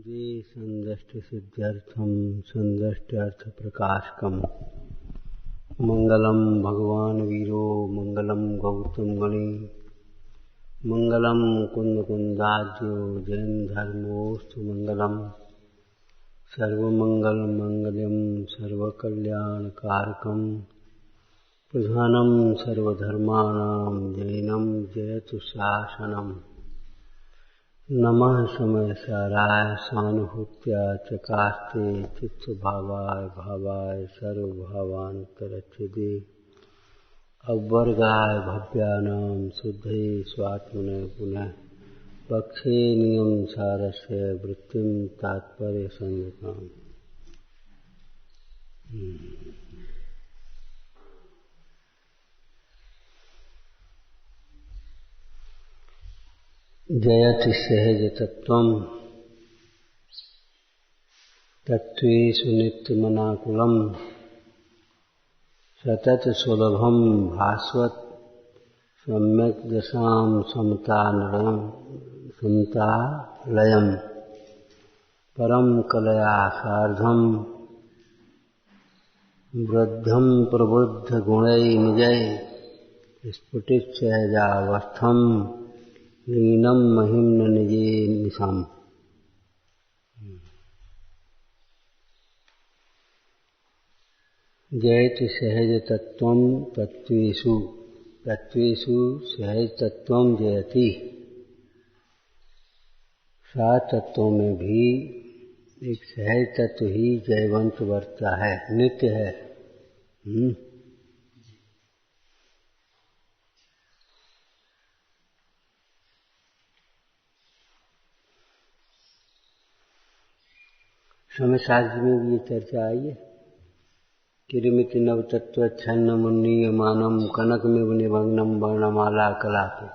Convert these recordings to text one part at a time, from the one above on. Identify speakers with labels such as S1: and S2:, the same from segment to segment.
S1: वन्दे सन्दष्टिसिद्ध्यर्थं सन्दष्ट्यर्थप्रकाशकम् मङ्गलं भगवान् वीरो मङ्गलं गौतम गणे मङ्गलं कुन्दकुन्दाज्यो जैन धर्मोऽस्तु मङ्गलम् सर्वमङ्गलमङ्गलं सर्वकल्याणकारकम् प्रधानं सर्वधर्माणां जैनं जयतु शासनम् नमः समयसाराय सानुभूत्या चकास्ते चित्तभावाय भावाय सर्वभावान्तरच्छिदे अवर्गाय भव्यानां शुद्धये स्वात्मने पुनः पक्षे नियम सारस्य वृत्तिं तात्पर्य संज्ञकाम् जयति सहज तत्वं तत्त्वेषु नित्यमनाकुलं सतत सुलभं भास्वत् सम्यक् दशां समतालयं परं कलया सार्धं वृद्धं प्रबुद्धगुणैः निजैः स्फुटितसहजावस्थं लीनं महिम्न निजे निशम्। जयति सहज तत्वं तत्त्वेषु सहज तत्वं जयति। सात तत्वों में भी एक सहज तत्व ही जयवंत वर्ता है, नित्य है। समय शास्त्र में भी ये चर्चा आई है। किरिमिति नव तत्व छन्न मुन्नीय मानम कनक में निभंगनम वर्णमाला कलापे।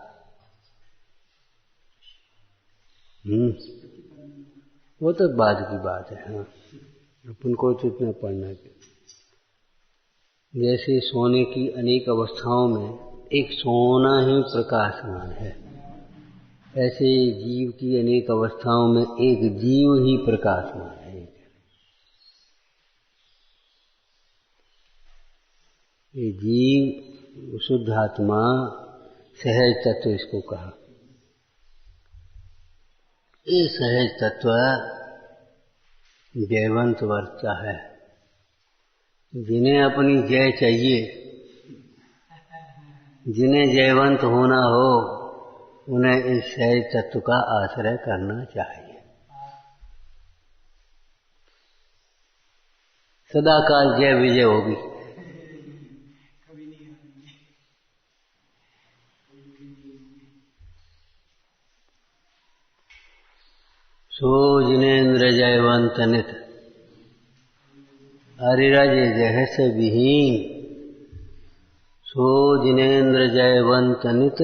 S1: वो तो बाद की बात है। हाँ, अपन को तो इतना पढ़ना है। जैसे सोने की अनेक अवस्थाओं में एक सोना ही प्रकाशमान है, ऐसे जीव की अनेक अवस्थाओं में एक जीव ही प्रकाशमान है। ये जीव शुद्ध आत्मा सहज तत्व इसको कहा। ये सहज तत्व जयवंत वर्ता है। जिन्हें अपनी जय चाहिए, जिन्हें जयवंत होना हो, उन्हें इस सहज तत्व का आश्रय करना चाहिए। सदाकाल जय विजय होगी। सो जिनेन्द्र जयवंत नित अरिरज जहस विहीन। सो जिनेन्द्र जयवंत नित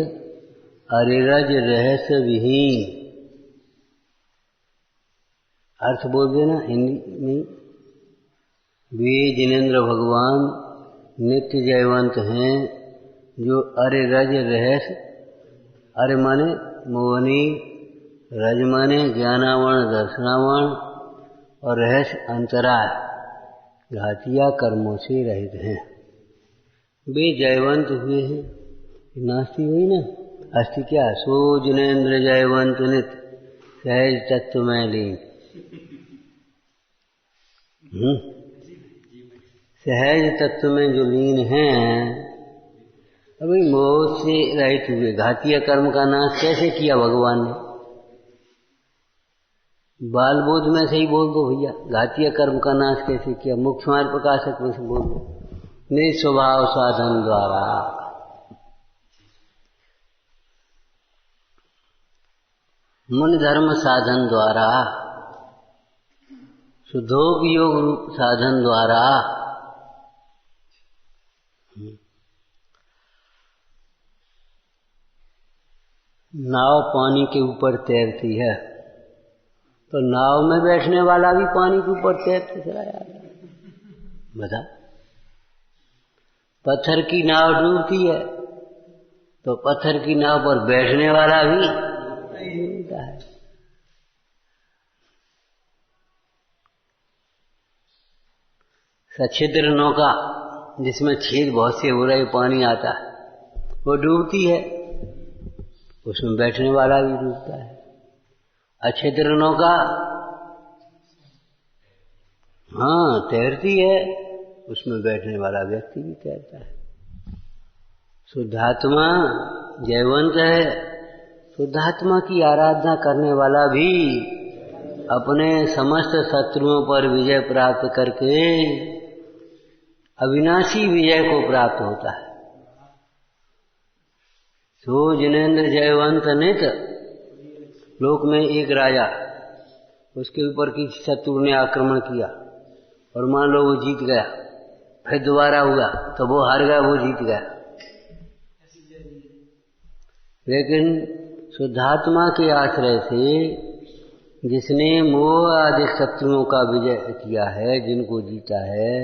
S1: अरिरज रहस विहीन। अर्थ बोल देना हिंदी में। वे जिनेन्द्र भगवान नित्य जयवंत हैं जो अरिरज रहस, अरे माने मोहनी, रज माने ज्ञानावरण दर्शनावरण और रहस्य अंतराय घातिया कर्मों से रहित हैं। वे जयवंत हुए हैं। नास्ति हुई ना, अस्थि क्या? सो जिनेन्द्र जयवंत नित सहज तत्व में लीन। सहज तत्व में जो लीन हैं, अभी मोह से रहित हुए। घातिया कर्म का नाश कैसे किया भगवान ने? बाल बोध में से ही बोल दो भैया, घातिया कर्म का नाश कैसे किया? मुख्य मार्ग प्रकाशक में से बोल दो। निस्वभाव साधन द्वारा, मुनि धर्म साधन द्वारा, शुद्धोग योग रूप साधन द्वारा नाव पानी के ऊपर तैरती है, तो नाव में बैठने वाला भी पानी के ऊपर तैरते चला जाता है। बता, पत्थर की नाव डूबती है तो पत्थर की नाव पर बैठने वाला भी नहीं मिलता है। सछिद्र नौका जिसमें छेद बहुत से हो रहे, पानी आता है, वो डूबती है, उसमें बैठने वाला भी डूबता है। अछिद्र नौका हाँ तैरती है, उसमें बैठने वाला व्यक्ति भी तैरता है। शुद्धात्मा जयवंत है। शुद्धात्मा की आराधना करने वाला भी अपने समस्त शत्रुओं पर विजय प्राप्त करके अविनाशी विजय को प्राप्त होता है। सो जिनेन्द्र जयवंत नित। लोक में एक राजा, उसके ऊपर किसी शत्रु ने आक्रमण किया और मान लो वो जीत गया, फिर दोबारा हुआ तो वो हार गया, वो जीत गया। लेकिन शुद्धात्मा के आश्रय से जिसने मोह आदि शत्रुओं का विजय किया है, जिनको जीता है,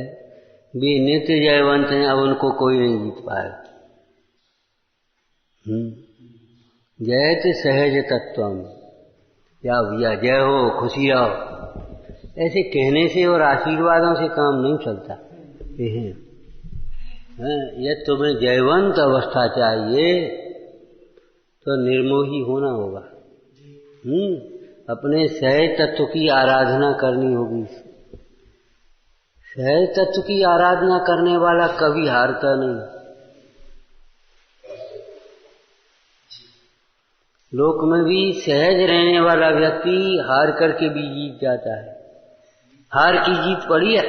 S1: वे नित्य जयवंत हैं। अब उनको कोई नहीं जीत पाएगा। जयत सहज तत्वम, या भैया जय हो, खुशी रहो, ऐसे कहने से और आशीर्वादों से काम नहीं चलता। यह तुम्हें जयवंत अवस्था चाहिए तो निर्मोही होना होगा। अपने सहज तत्व की आराधना करनी होगी। सहज तत्व की आराधना करने वाला कभी हारता नहीं। लोक में भी सहज रहने वाला व्यक्ति हार करके भी जीत जाता है। हार की जीत पड़ी है,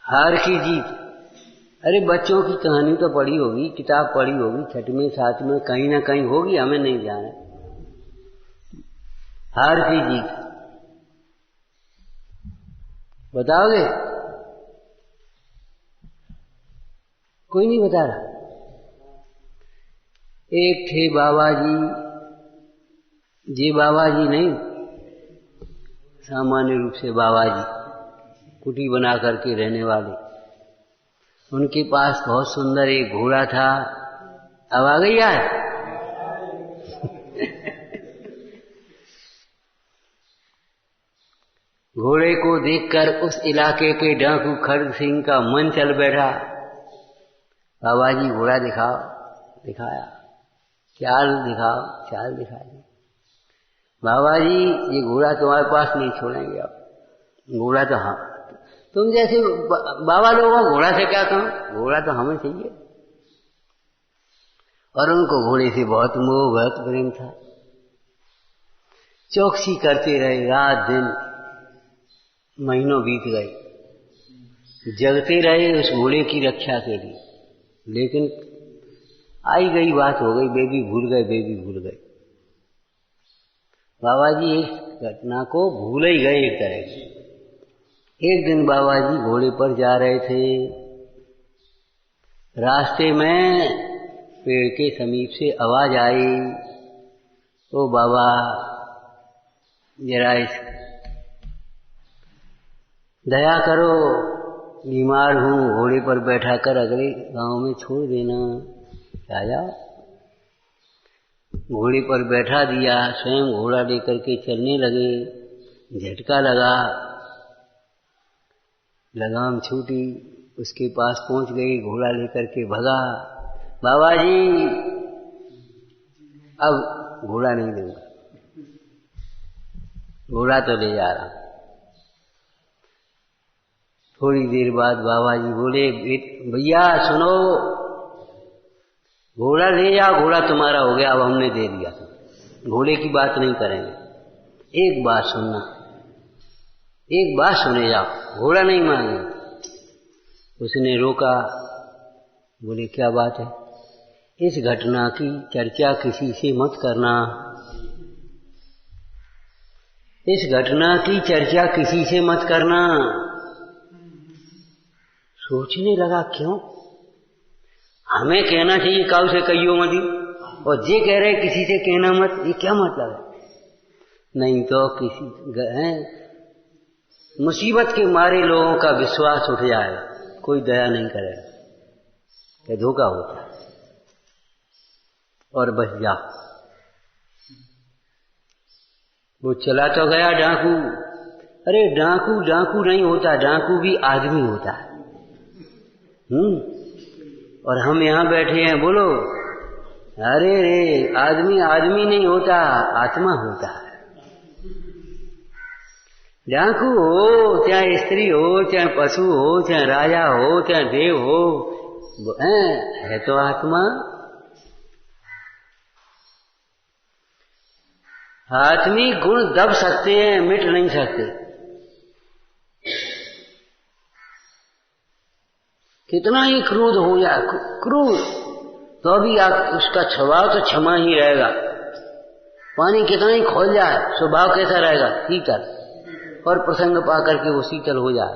S1: हार की जीत। अरे बच्चों की कहानी तो पढ़ी होगी, किताब पढ़ी होगी, छठवें सातवें कहीं ना कहीं होगी, हमें नहीं जाना। हार की जीत बताओगे? कोई नहीं बता रहा। एक थे बाबा जी, जी बाबा जी नहीं, सामान्य रूप से बाबा जी, कुटी बना करके रहने वाले। उनके पास बहुत सुंदर एक घोड़ा था। अब आ गई यार? घोड़े को देखकर उस इलाके के डाकू खड़ग सिंह का मन चल बैठा। बाबा जी घोड़ा दिखाओ, दिखाया। चाल दिखाओ, चाल दिखाई। बाबा जी ये घोड़ा तुम्हारे पास नहीं छोड़ेंगे। अब घोड़ा तो हम, तुम जैसे बाबा लोगों घोड़ा से क्या कहो, घोड़ा तो हमें चाहिए। और उनको घोड़े से बहुत मोह, बहुत प्रेम था। चौकसी करते रहे, रात दिन, महीनों बीत गए, जगते रहे उस घोड़े की रक्षा के लिए। लेकिन आई गई बात हो गई, बेबी भूल गए, बेबी भूल गए। बाबा जी इस घटना को भूल ही गए एक तरह से। एक दिन बाबा जी घोड़े पर जा रहे थे, रास्ते में पेड़ के समीप से आवाज आई, ओ बाबा जरा इस दया करो, बीमार हूं, घोड़े पर बैठा कर अगले गांव में छोड़ देना। क्या जाओ? घोड़े पर बैठा दिया, स्वयं घोड़ा लेकर के चलने लगे। झटका लगा, लगाम छूटी, उसके पास पहुंच गई, घोड़ा लेकर के भगा। बाबा जी अब घोड़ा नहीं दूंगा, घोड़ा तो ले जा रहा। थोड़ी देर बाद बाबा जी बोले, भैया सुनो, घोड़ा ले जाओ, घोड़ा तुम्हारा हो गया, अब हमने दे दिया, घोड़े की बात नहीं करेंगे। एक बात सुनना, एक बात सुने जाओ, घोड़ा नहीं मांगे। उसने रोका, बोले क्या बात है? इस घटना की चर्चा किसी से मत करना, इस घटना की चर्चा किसी से मत करना। सोचने लगा, क्यों? हमें कहना चाहिए, काऊ से कहियो मत, और ये कह रहे किसी से कहना मत, ये क्या मतलब है? नहीं तो किसी मुसीबत के मारे लोगों का विश्वास उठ जाए, कोई दया नहीं करेगा, क्या धोखा होता है, और बच जा। वो चला तो गया डाकू, अरे डाकू डाकू नहीं होता, डाकू भी आदमी होता है। और हम यहाँ बैठे हैं, बोलो अरे रे आदमी आदमी नहीं होता, आत्मा होता है। डाकू हो चाहे स्त्री हो, चाहे पशु हो, चाहे राजा हो, चाहे देव हो, है तो आत्मा। आत्मी गुण दब सकते हैं, मिट नहीं सकते। कितना ही क्रोध हो जाए, क्रोध तो भी उसका स्वभाव तो क्षमा ही रहेगा। पानी कितना ही खोल जाए, स्वभाव कैसा रहेगा? शीतल। और प्रसंग पा करके वो शीतल हो जाए।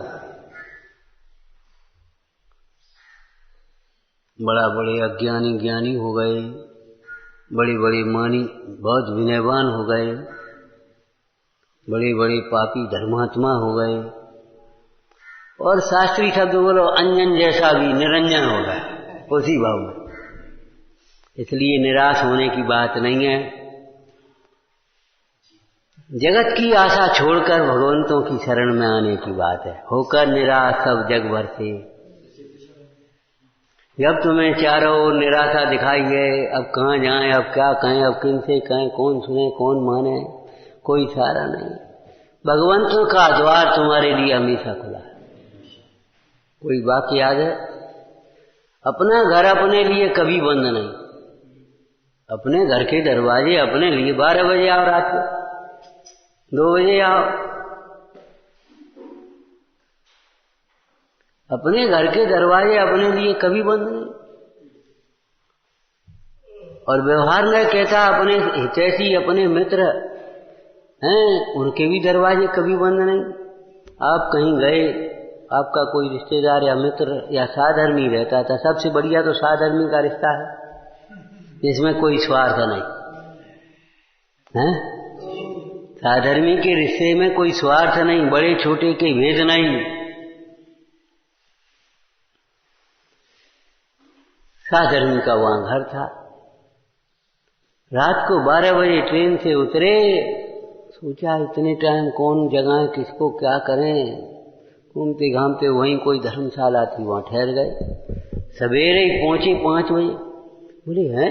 S1: बड़ा बड़े अज्ञानी ज्ञानी हो गए, बड़े बड़े मानी बहुत विनयवान हो गए, बड़े बड़े पापी धर्मात्मा हो गए, और शास्त्री शब्द बोलो अंजन जैसा भी निरंजन हो गया उसी भाव में। इसलिए निराश होने की बात नहीं है। जगत की आशा छोड़कर भगवंतों की शरण में आने की बात है। होकर निराश सब जग भर से। जब तुम्हें चारों ओर निराशा दिखाई है, अब कहाँ जाएं, अब क्या कहें, अब किन से कहें, कौन सुने कौन माने, कोई सहारा नहीं। भगवंतों का द्वार तुम्हारे लिए हमेशा खुला है। कोई वाक्य याद है? अपना घर अपने लिए कभी बंद नहीं। अपने घर के दरवाजे अपने लिए 12 बजे आओ, रात को 2 बजे आओ। अपने घर के दरवाजे अपने लिए कभी बंद नहीं। और व्यवहार में कहता अपने हितैषी अपने मित्र हैं, उनके भी दरवाजे कभी बंद नहीं। आप कहीं गए, आपका कोई रिश्तेदार या मित्र या साधर्मी रहता था, सबसे बढ़िया तो साधर्मी का रिश्ता है, इसमें कोई स्वार्थ नहीं है। साधर्मी के रिश्ते में कोई स्वार्थ नहीं, बड़े छोटे के भेद नहीं। साधर्मी का वहां घर था। रात को 12 बजे ट्रेन से उतरे, सोचा इतने टाइम कौन जगाएं, किसको क्या करें। घूमते घामते वहीं कोई धर्मशाला थी, वहां ठहर गए। सवेरे ही पहुंचे 5 बजे। बोले हैं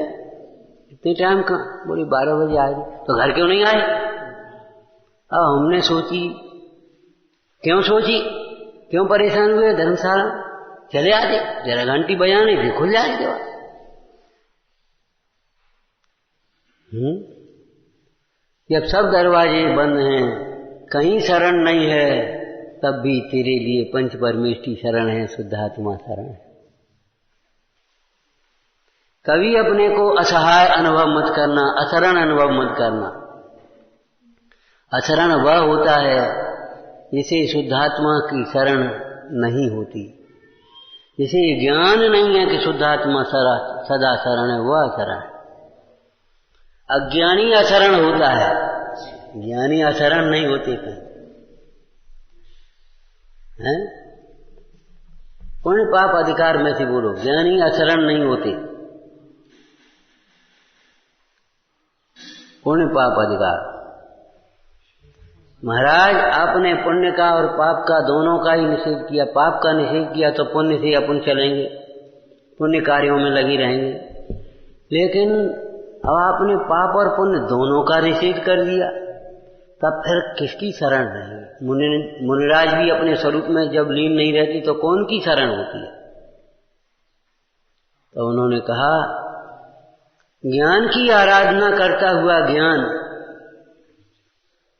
S1: इतने टाइम कहाँ? बोले 12 बजे आए। तो घर क्यों नहीं आए? अब हमने सोची, क्यों सोची, क्यों परेशान हुए? धर्मशाला चले आते, जरा घंटी बजाने थी, खुल जाती दरवाजा। जब सब दरवाजे बंद हैं, कहीं शरण नहीं है, तब भी तेरे लिए पंच परमेष्टि शरण है, शुद्धात्मा शरण है। कभी अपने को असहाय अनुभव मत करना, अशरण अनुभव मत करना। अशरण वह होता है जिसे शुद्धात्मा की शरण नहीं होती, जिसे ज्ञान नहीं है कि शुद्धात्मा सदा शरण है, वह अशरण है। अज्ञानी अशरण होता है, ज्ञानी अशरण नहीं होते कहीं। हैं? पुण्य पाप अधिकार में से बोलो, ज्ञानी अशरण नहीं होते। पुण्य पाप अधिकार। महाराज आपने पुण्य का और पाप का दोनों का ही निषेध किया। पाप का निषेध किया तो पुण्य से अपन चलेंगे, पुण्य कार्यों में लगी रहेंगे। लेकिन अब आपने पाप और पुण्य दोनों का निषेध कर दिया, तब फिर किसकी शरण रहेगी? मुनिराज भी अपने स्वरूप में जब लीन नहीं रहती तो कौन की शरण होती है? तो उन्होंने कहा ज्ञान की आराधना करता हुआ ज्ञान,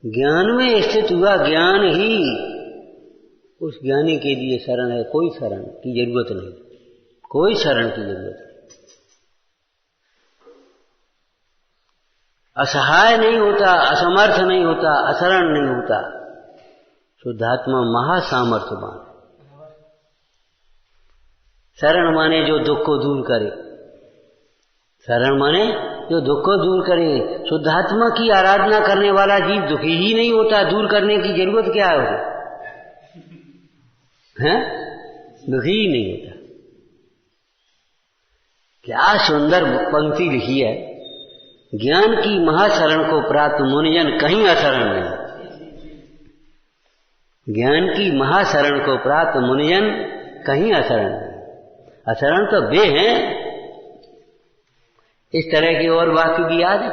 S1: ज्ञान में स्थित हुआ ज्ञान ही उस ज्ञानी के लिए शरण है। कोई शरण की जरूरत नहीं, कोई शरण की जरूरत नहीं। असहाय नहीं होता, असमर्थ नहीं होता, अशरण नहीं होता। शुद्धात्मा महासामर्थ्यवान। शरण माने जो दुख को दूर करे, शरण माने जो दुख को दूर करे। शुद्धात्मा की आराधना करने वाला जीव दुखी ही नहीं होता, दूर करने की जरूरत क्या है उसे? हैं? दुखी ही नहीं होता। क्या सुंदर पंक्ति लिखी है, ज्ञान की महाशरण को प्राप्त मुनिजन कहीं अशरण नहीं। ज्ञान की महाशरण को प्राप्त मुनिजन कहीं अशरण नहीं। अशरण तो वे हैं। इस तरह के और वाक्य भी याद है।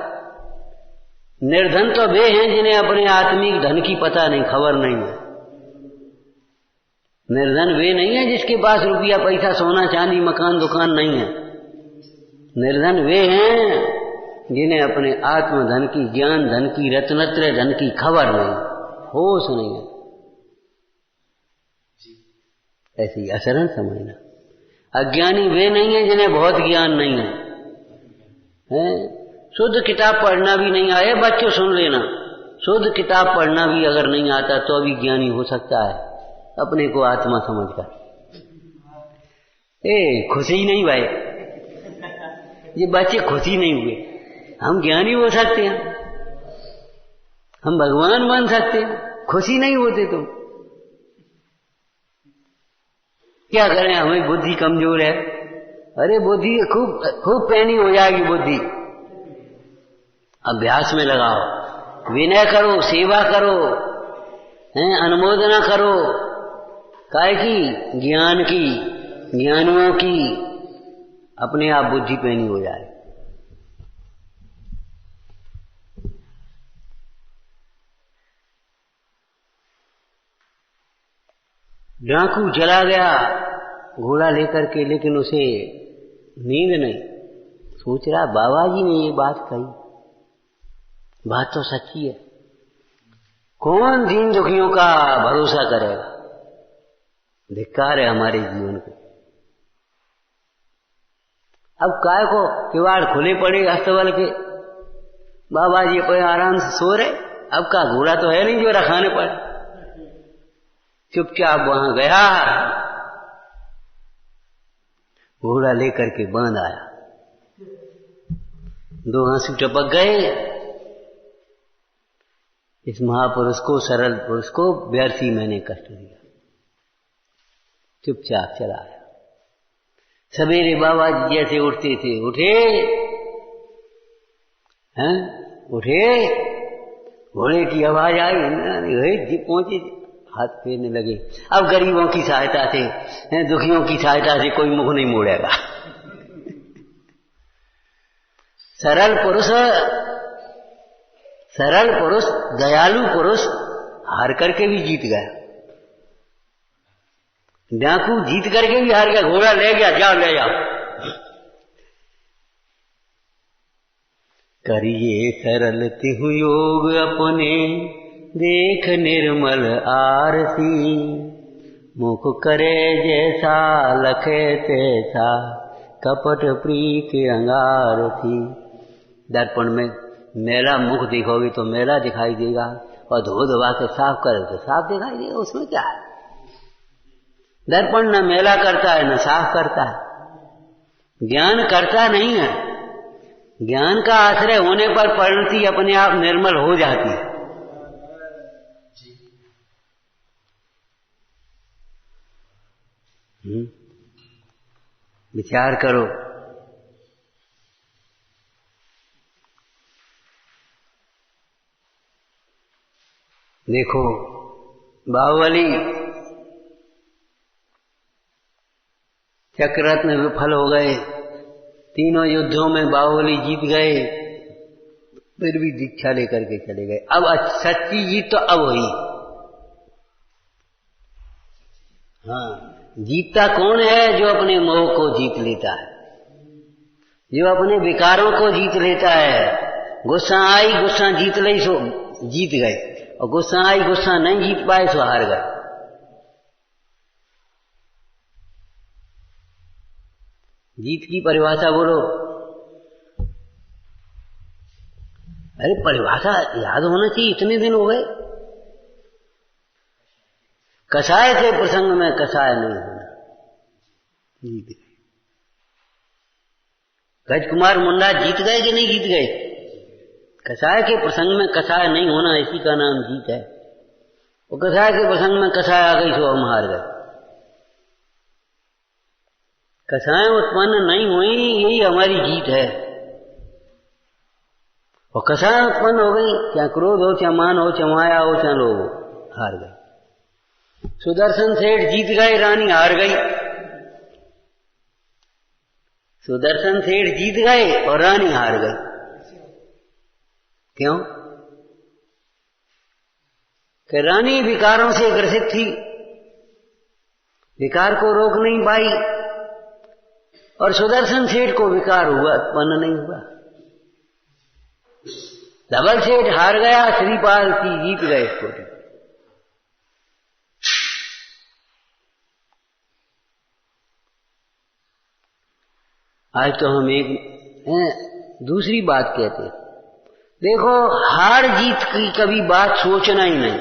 S1: निर्धन तो वे हैं जिन्हें अपने आत्मिक धन की पता नहीं, खबर नहीं है। निर्धन वे नहीं है जिसके पास रुपया पैसा सोना चांदी मकान दुकान नहीं है। निर्धन वे हैं जिन्हें अपने आत्मधन की, ज्ञान धन की, रत्नत्रय धन की खबर नहीं, होश नहीं है। ऐसी अशरण समझना। अज्ञानी वे नहीं है जिन्हें बहुत ज्ञान नहीं है, शुद्ध किताब पढ़ना भी नहीं आए, बच्चों सुन लेना, शुद्ध किताब पढ़ना भी अगर नहीं आता तो भी ज्ञानी हो सकता है अपने को आत्मा समझकर। खुशी नहीं भाई, ये बच्चे खुशी नहीं हुए। हम ज्ञानी हो सकते हैं, हम भगवान बन सकते हैं, खुशी नहीं होते तो क्या करें? हमें बुद्धि कमजोर है। अरे बुद्धि खूब खूब पैनी हो जाएगी बुद्धि। अभ्यास में लगाओ, विनय करो, सेवा करो, अनुमोदना करो, काय की? ज्ञान की, ज्ञानियों की। अपने आप बुद्धि पैनी हो जाए। डाकू चला गया घोड़ा लेकर के, लेकिन उसे नींद नहीं। सोच रहा बाबा जी ने ये बात कही, बात तो सच्ची है। कौन दीन दुखियों का भरोसा करेगा? धिक्कार है हमारे जीवन को। अब काय को किवाड़ खुले पड़े अस्तबल के, बाबा जी कोई आराम से सो रहे। अब का घोड़ा तो है नहीं जो रखाने पड़े। चुपचाप वहां गया, घोड़ा लेकर के बांध आया। दो आंसू टपक गए। इस महापुरुष को, सरल पुरुष को व्यर्थ ही मैंने कष्ट दिया। चुपचाप चला आया। सवेरे बाबा जी जैसे उठते थे, उठे हैं, उठे, घोड़े की आवाज आई, पहुंचे, हाथ फेरने लगे। अब गरीबों की सहायता से, दुखियों की सहायता से कोई मुख नहीं मोड़ेगा। सरल पुरुष, दयालु पुरुष हार करके भी जीत गया। डाकू जीत करके भी हार गया। घोड़ा ले गया, जाओ ले जाओ। करिए सरल तिहु योग अपने, देख निर्मल आरती। मुख करे जैसा, लखे तैसा, कपट प्रीत अंगार थी। दर्पण में मेरा मुख देखोगे तो मेरा दिखाई देगा, और धो धोवा के साफ करे तो साफ दिखाई देगा। उसमें क्या है? दर्पण न मेला करता है न साफ करता है। ज्ञान करता नहीं है। ज्ञान का आश्रय होने पर परिणति अपने आप निर्मल हो जाती है। विचार करो। देखो बाहुबली चक्ररत्न विफल हो गए, तीनों युद्धों में बाहुबली जीत गए, फिर भी दीक्षा लेकर के चले गए। अब सच्ची जीत तो अब हुई। हाँ, जीतता कौन है? जो अपने मोह को जीत लेता है, जो अपने विकारों को जीत लेता है। गुस्सा आई, गुस्सा जीत ली सो जीत गए, और गुस्सा आई, गुस्सा नहीं जीत पाए सो हार गए। जीत की परिभाषा बोलो। अरे परिभाषा याद होना चाहिए, इतने दिन हो गए। कसाय के प्रसंग में कसाय नहीं होना, जीत गए। राजकुमार मुंडा जीत गए कि नहीं जीत गए? कसाय के प्रसंग में कसाय नहीं होना, इसी का नाम जीत है। और कसाय के प्रसंग में कसाय आ गई सो हम हार गए। कसाएं उत्पन्न नहीं हुई, यही हमारी जीत है। और कसाएं उत्पन्न हो गई, चाहे क्रोध हो, चाहे मान हो, चाहे माया हो, चाहे लोभ हो, हार गए। सुदर्शन सेठ जीत गए, रानी हार गई। सुदर्शन सेठ जीत गए और रानी हार गई। क्यों? कि रानी विकारों से ग्रसित थी, विकार को रोक नहीं पाई, और सुदर्शन सेठ को विकार हुआ, उत्पन्न नहीं हुआ। धवल सेठ हार गया, श्रीपाल की जीत गए स्कूटी। आज तो हम एक दूसरी बात कहते हैं। देखो, हार जीत की कभी बात सोचना ही नहीं।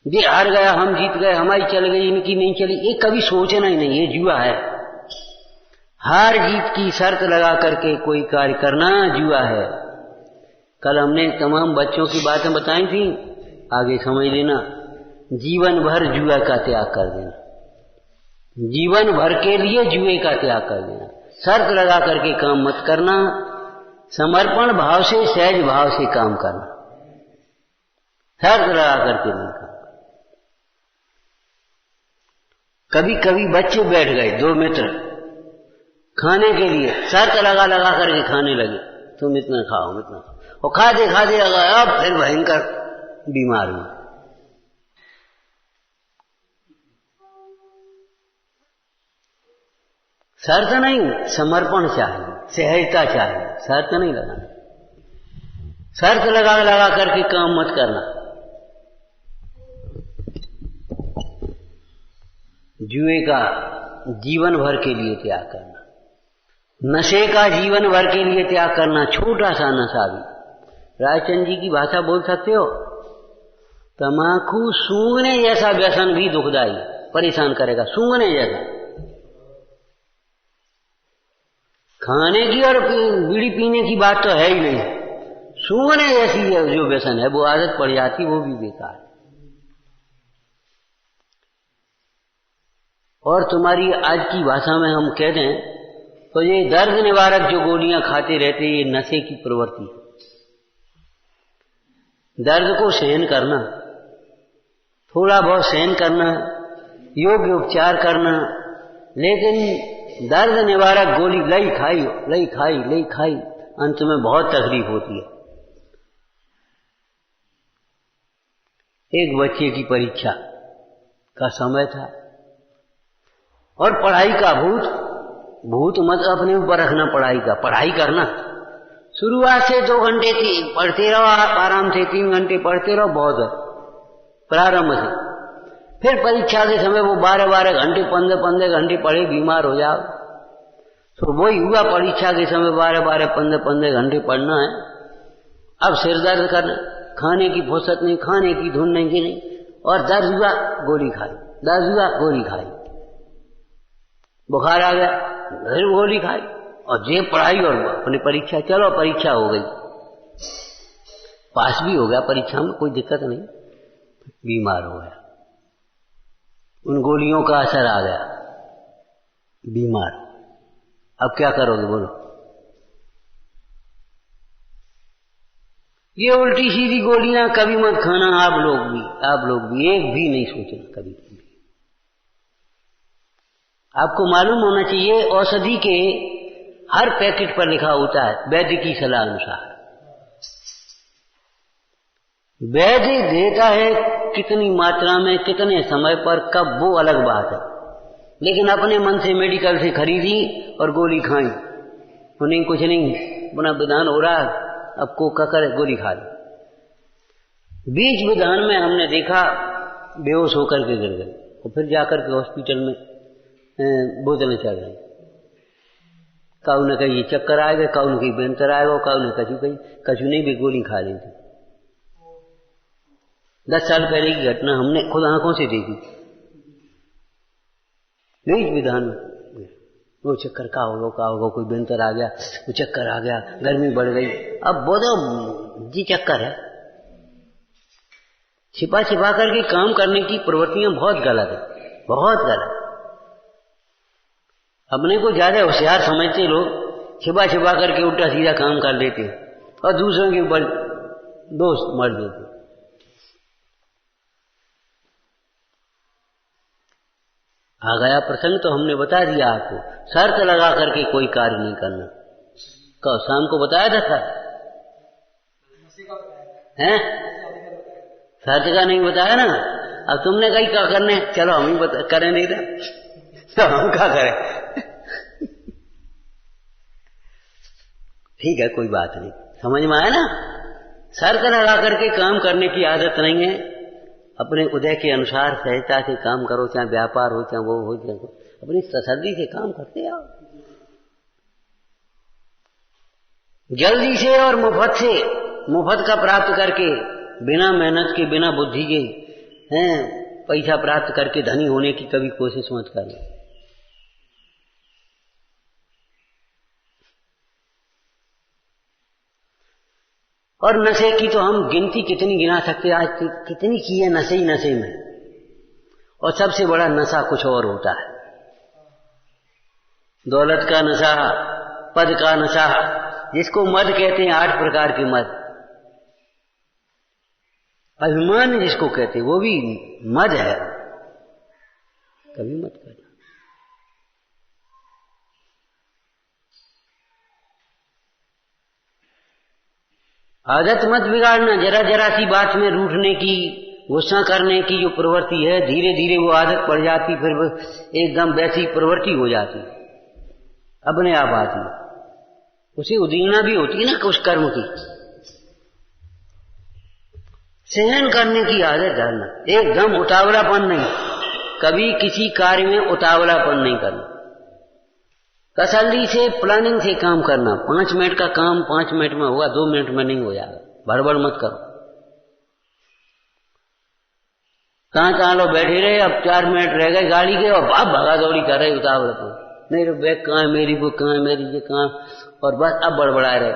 S1: ये हार गया, हम जीत गए, हमारी चल गई, इनकी नहीं चली, ये कभी सोचना ही नहीं। ये जुआ है। हार जीत की शर्त लगा करके कोई कार्य करना जुआ है। कल हमने तमाम बच्चों की बातें बताई थी, आगे समझ लेना। जीवन भर जुआ का त्याग कर देना, जीवन भर के लिए जुए का त्याग कर देना। शर्त लगा करके काम मत करना, समर्पण भाव से, सहज भाव से काम करना, शर्त लगा करके नहीं काम। कभी कभी बच्चे बैठ गए, दो मित्र खाने के लिए शर्त लगा लगा करके खाने लगे, तुम इतना खाओ, इतना खाओ, और खाते खाते अब फिर भयंकर बीमार हुए। शर्त नहीं, समर्पण चाहिए, सहजता चाहिए, शर्त नहीं लगाना। शर्त लगा लगा करके काम मत करना। जुए का जीवन भर के लिए त्याग करना, नशे का जीवन भर के लिए त्याग करना। छोटा सा नशा भी, रायचंद जी की भाषा बोल सकते हो, तमाकू सूंघने जैसा व्यसन भी दुखदाई, परेशान करेगा, सूंघने जैसा। खाने की और बीड़ी पीने की बात तो है ही नहीं, सूंघने जैसी जो व्यसन है, वो आदत पड़ जाती, वो भी बेकार। और तुम्हारी आज की भाषा में हम कह दें तो ये दर्द निवारक जो गोलियां खाते रहते, ये नशे की प्रवृत्ति। दर्द को सहन करना, थोड़ा बहुत सहन करना, योग्य उपचार करना, लेकिन दर्द निवारक गोली लई खाई, लई खाई, लई खाई, अंत में बहुत तकलीफ होती है। एक बच्चे की परीक्षा का समय था और पढ़ाई का भूत मत अपने ऊपर रखना। पढ़ाई करना, शुरुआत से 2 घंटे पढ़ते रहो, आराम से 3 घंटे पढ़ते रहो, बहुत है प्रारंभ से। फिर परीक्षा के समय वो 12-12 घंटे, 15-15 घंटे पढ़े, बीमार हो जाओ। तो वही हुआ, परीक्षा के समय 12-12, 15-15 घंटे पढ़ना है। अब सिर दर्द करना, खाने की फुर्सत नहीं, खाने की धुन नहीं, और दर्द हुआ गोली खाई, दर्द हुआ गोली खाई, बुखार आ गया फिर गोली खाई, और जे पढ़ाई और अपनी परीक्षा। चलो परीक्षा हो गई, पास भी हो गया परीक्षा में, कोई दिक्कत नहीं, बीमार हो गया, उन गोलियों का असर आ गया, बीमार। अब क्या करोगे बोलो? ये उल्टी सीधी गोलियां कभी मत खाना, आप लोग भी एक भी नहीं सोचना कभी। आपको मालूम होना चाहिए, औषधि के हर पैकेट पर लिखा होता है वैद्य की सलाह अनुसार। वैद्य देता है कितनी मात्रा में, कितने समय पर, कब, वो अलग बात है, लेकिन अपने मन से मेडिकल से खरीदी और गोली खाई, उन्हें कुछ नहीं, अपना विधान हो रहा, अब को क्या करे, गोली खा ली। बीच विधान में हमने देखा बेहोश होकर के गिर गए, और फिर जाकर के हॉस्पिटल में बोतलें चल रही, काऊ ने कही चक्कर आएगा, काऊ ने कही बेंतर आएगा, काऊ ने कछु नहीं भी गोली खा ली थी। 10 साल पहले की घटना हमने खुद आंखों से देखी। बीच विधान में वो चक्कर का होगा, कोई बेंतर आ गया, वो चक्कर आ गया, गर्मी बढ़ गई, अब बोलो जी चक्कर है। छिपा छिपा करके काम करने की प्रवृत्तियां बहुत गलत है, बहुत गलत। अपने को ज्यादा होशियार समझते लोग, छिपा छिपा करके उल्टा सीधा काम कर देते और दूसरों के ऊपर दोष मर देते। आ गया प्रसंग तो हमने बता दिया आपको, शर्त लगा करके कोई कार्य नहीं करना। कब शाम को बताया था सर? हैं? शर्त का नहीं बताया ना। अब तुमने कही क्या करने, चलो हम ही करें, नहीं तो हम क्या करें। ठीक है, कोई बात नहीं, समझ में आया ना। शर्त लगा करके काम करने की आदत नहीं है। अपने उदय के अनुसार सहजता से काम करो, चाहे व्यापार हो चाहे वो हो, चाहे अपनी तसल्ली से काम करते आओ, जल्दी से और मुफ्त से, मुफ्त का प्राप्त करके, बिना मेहनत के, बिना बुद्धि के हैं पैसा प्राप्त करके धनी होने की कभी कोशिश मत करना। और नशे की तो हम गिनती कितनी गिना सकते, आज कितनी की है नशे ही नशे में। और सबसे बड़ा नशा कुछ और होता है, दौलत का नशा, पद का नशा, जिसको मद कहते हैं, 8 प्रकार के मद। अभिमान जिसको कहते हैं वो भी मद है, कभी मत करना। आदत मत बिगाड़ना। जरा जरा सी बात में रूठने की, गुस्सा करने की जो प्रवृत्ति है, धीरे धीरे वो आदत पड़ जाती, फिर एकदम वैसी प्रवृत्ति हो जाती अपने आप आती। उसे उदीना भी होती है ना कुछ कर्म की। सहन करने की आदत डालना, एकदम उतावलापन नहीं, कभी किसी कार्य में उतावलापन नहीं करना। तसल्ली से, प्लानिंग से काम करना। 5 मिनट का काम 5 मिनट में होगा, 2 मिनट में नहीं हो जाएगा। भड़बड़ मत करो। कहाँ लो बैठे रहे, अब 4 मिनट रह गए गाड़ी के, और अब भागा दौड़ी कर रहे उतावलापन, मेरे बैग कहाँ है, मेरी बुक कहाँ है, मेरी ये कहाँ, और बस अब बड़बड़ा रहे।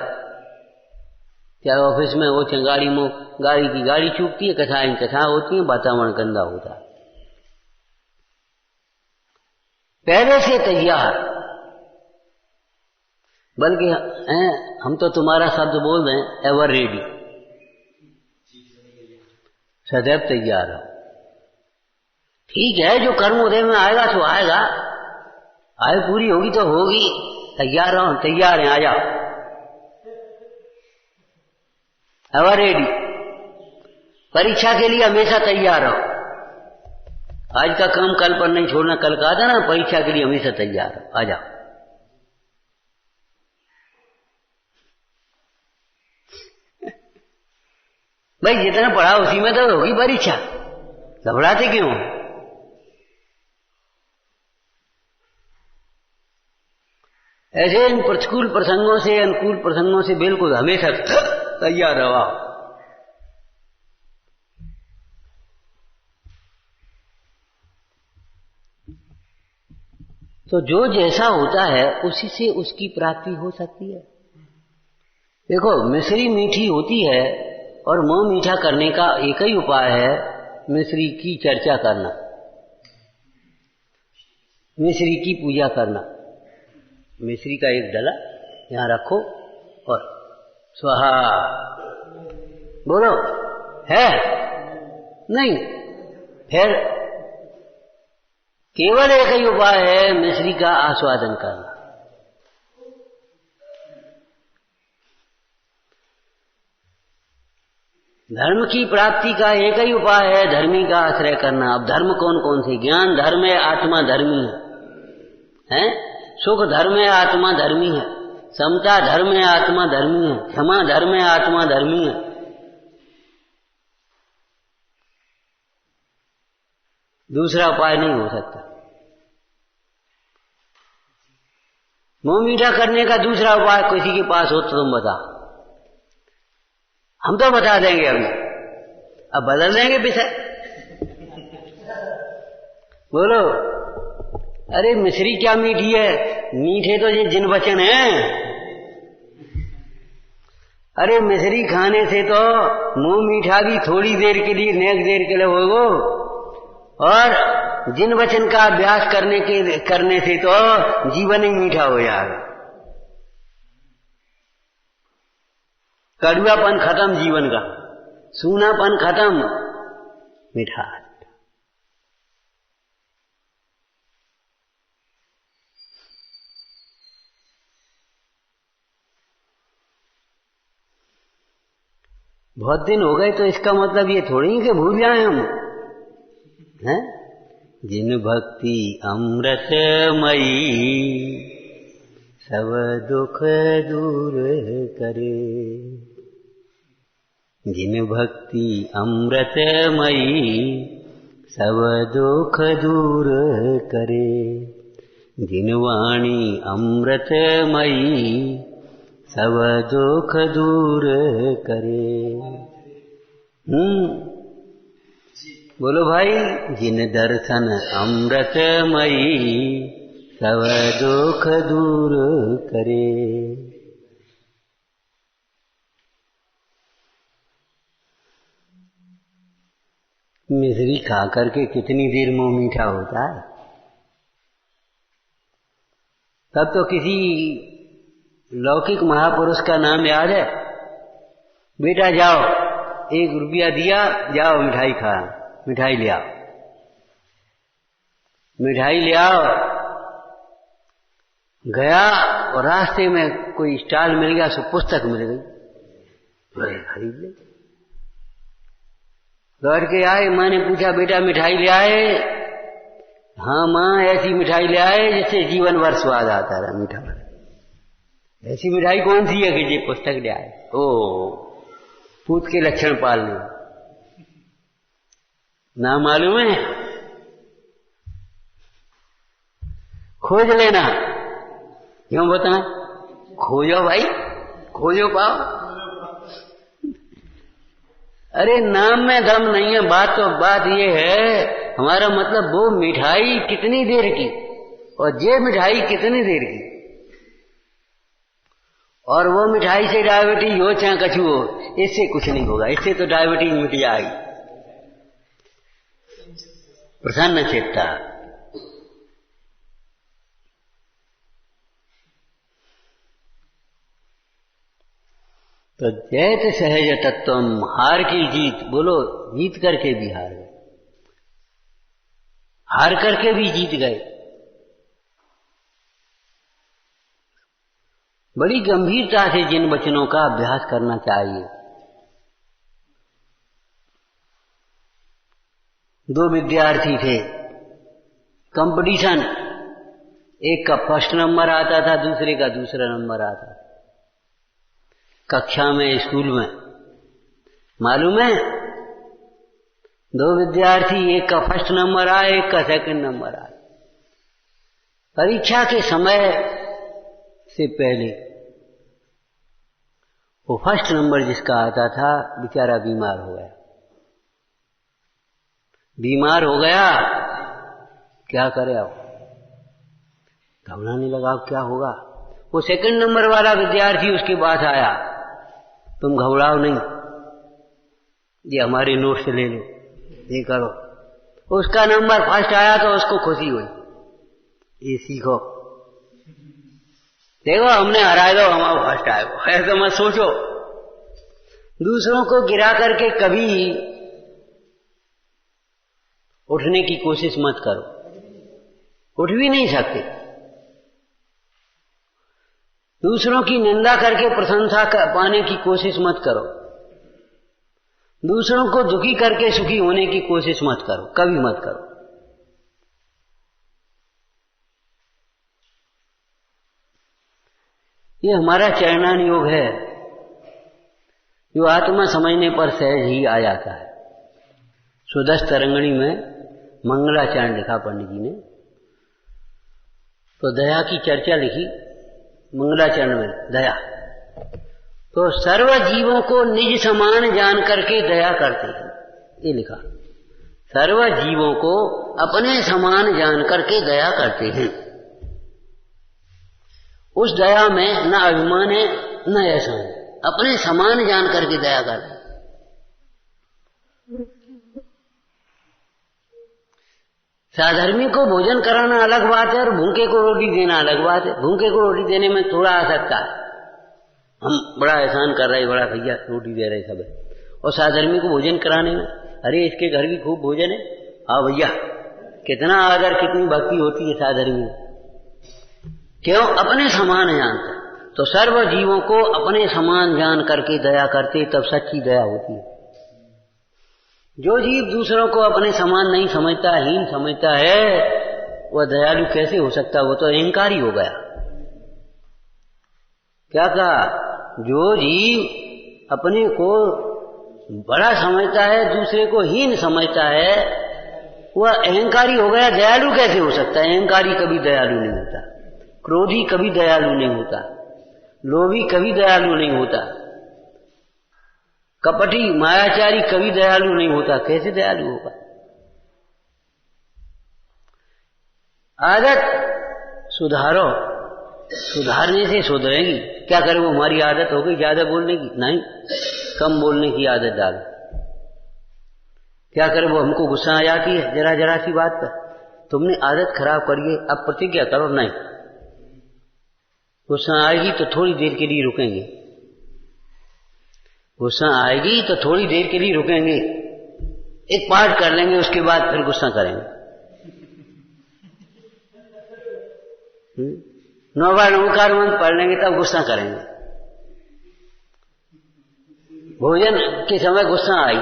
S1: चाहे ऑफिस में हो चाहे गाड़ी में, गाड़ी की गाड़ी चूकती है, कथाएं कथा होती है, वातावरण गंदा होता है। पहले से तैयार, बल्कि हम तो तुम्हारा शब्द बोल रहे हैं, एवर रेडी, सदैव तैयार हो। ठीक है, जो कर्म उदय में आएगा सो आएगा, आयु पूरी होगी तो होगी, तैयार रहो, तैयार हैं, आ जाओ, एवर रेडी। परीक्षा के लिए हमेशा तैयार रहो। आज का काम कल पर नहीं छोड़ना, कल का था ना, परीक्षा के लिए हमेशा तैयार हो, आ जाओ। भाई जितना पढ़ा उसी में तो होगी परीक्षा, घबराते क्यों? ऐसे इन प्रतिकूल प्रसंगों से, अनुकूल प्रसंगों से बिल्कुल हमेशा तैयार रहो। तो जो जैसा होता है उसी से उसकी प्राप्ति हो सकती है। देखो, मिश्री मीठी होती है और मुंह मीठा करने का एक ही उपाय है, मिश्री की चर्चा करना, मिश्री की पूजा करना। मिश्री का एक डला यहां रखो और स्वाहा बोलो, है नहीं, फिर केवल एक ही उपाय है, मिश्री का आस्वादन करना। धर्म की प्राप्ति का एक ही उपाय है, धर्मी का आश्रय करना। अब धर्म कौन कौन से? ज्ञान धर्म है, आत्मा धर्मी है, सुख धर्म है, आत्मा धर्मी है, समता धर्म है, आत्मा धर्मी है, क्षमा धर्म है, आत्मा धर्मी है। दूसरा उपाय नहीं हो सकता। मुंह मीठा करने का दूसरा उपाय किसी के पास हो तो तुम बताओ, हम तो बता देंगे। अभी अब बदल देंगे विषय, बोलो। अरे मिश्री क्या मीठी है? मीठे तो ये जिन वचन है। अरे मिश्री खाने से तो मुंह मीठा भी थोड़ी देर के लिए, नेक देर के लिए होगो, और जिन वचन का अभ्यास करने से तो जीवन ही मीठा हो जाएगा। कड़ुआपन खत्म जीवन का, सूनापन खत्म, मिठास। बहुत दिन हो गए तो इसका मतलब ये थोड़ी कि भूल जाए हम हैं। जिन भक्ति अमृतमयी सब दुख दूर करे, जिन भक्ति अमृतमयी सब दुख दूर करे, जिन वाणी अमृतमयी सब दुख दूर करे। बोलो भाई, जिन दर्शन अमृतमयी सब दुख दूर करे। मिश्री खा करके कितनी देर मुंह मीठा होता है। तब तो किसी लौकिक महापुरुष का नाम याद है, बेटा जाओ 1 रुपया दिया, जाओ मिठाई खा, मिठाई ले आओ, मिठाई ले आओ। गया और रास्ते में कोई स्टॉल मिल गया, सो पुस्तक मिल गई, खरीद ले। लौट के आए, माँ ने पूछा बेटा मिठाई ले आए? हाँ माँ, ऐसी मिठाई ले आए जिससे जीवन भर स्वाद आता रहा मीठा। ऐसी मिठाई कौन सी है कि ये पुस्तक ले आए? ओ, पूत के लक्षण पालने, ना मालूम है? खोज लेना। क्यों बताएं? खोजो भाई, खोजो पाओ। अरे नाम में दम नहीं है। बात ये है, हमारा मतलब वो मिठाई कितनी देर की और ये मिठाई कितनी देर की। और वो मिठाई से डायबिटीज हो चाहे कछु हो, इससे कुछ नहीं होगा, इससे तो डायबिटीज मिट जाएगी। प्रसन्न चित्ता। तो जैत सहज तत्वम, हार की जीत। बोलो, जीत करके भी हार गए, हार करके भी जीत गए। बड़ी गंभीरता से जिन वचनों का अभ्यास करना चाहिए। 2 विद्यार्थी थे, कंपटीशन, एक का फर्स्ट नंबर आता था, दूसरे का दूसरा नंबर आता था। कक्षा में, स्कूल में, मालूम है? 2 विद्यार्थी, एक का फर्स्ट नंबर आया, एक का सेकंड नंबर आया। परीक्षा के समय से पहले वो फर्स्ट नंबर जिसका आता था बेचारा बीमार हो गया। बीमार हो गया, क्या करे अब? घबराने लगा, अब क्या होगा? वो सेकंड नंबर वाला विद्यार्थी उसके पास आया, तुम घबराओ नहीं, ये हमारे नोट से ले लो, ये करो। उसका नंबर फर्स्ट आया तो उसको खुशी हुई, ये सीखो, देखो हमने हराया, दो हमारा फर्स्ट आया। ऐसा मत सोचो। दूसरों को गिरा करके कभी उठने की कोशिश मत करो, उठ भी नहीं सकते। दूसरों की निंदा करके प्रशंसा पाने की कोशिश मत करो। दूसरों को दुखी करके सुखी होने की कोशिश मत करो, कभी मत करो। ये हमारा चरणान योग है, जो आत्मा समझने पर सहज ही आ जाता है। सुदस तरंगणी में मंगलाचरण लिखा पंडित जी ने, तो दया की चर्चा लिखी मंगलाचरण में, दया। तो सर्व जीवों को निज समान जान करके दया करते हैं, ये लिखा। सर्व जीवों को अपने समान जान करके दया करते हैं। उस दया में न अभिमान है न ऐसा है, अपने समान जान करके दया करते हैं। साधर्मी को भोजन कराना अलग बात है और भूखे को रोटी देना अलग बात है। भूखे को रोटी देने में थोड़ा आ सकता है, हम बड़ा एहसान कर रहे, बड़ा भैया रोटी दे रहे सब है। और साधर्मी को भोजन कराने में, अरे इसके घर भी खूब भोजन है, आओ भैया, कितना आदर कितनी भक्ति होती है साधर्मी। क्यों? अपने समान जानता है। तो सर्व जीवों को अपने समान जान करके दया करते, तब सच्ची दया होती है। जो जीव दूसरों को अपने समान नहीं समझता, हीन समझता है, वह दयालु कैसे हो सकता? वो तो अहंकारी हो गया। क्या कहा? जो जीव अपने को बड़ा समझता है, दूसरे को हीन समझता है, वह अहंकारी हो गया। दयालु कैसे हो सकता है? अहंकारी कभी दयालु नहीं होता, क्रोधी कभी दयालु नहीं होता, लोभी कभी दयालु नहीं होता, कपटी मायाचारी कभी दयालु नहीं होता। कैसे दयालु होगा? आदत सुधारो, सुधारने से सुधरेगी। क्या करे? वो हमारी आदत हो गई ज्यादा बोलने की, नहीं, कम बोलने की आदत डालो। क्या करे? वो हमको गुस्सा आ जाती है जरा जरा सी बात पर, तुमने आदत खराब करी है, अब प्रतिज्ञा करो नहीं। गुस्सा आएगी तो थोड़ी देर के लिए रुकेंगे, गुस्सा आएगी तो थोड़ी देर के लिए रुकेंगे, एक पाठ कर लेंगे, उसके बाद फिर गुस्सा करेंगे। 9 बार नमस्कार मंत्र पढ़ लेंगे, तब गुस्सा करेंगे। भोजन के समय गुस्सा आई,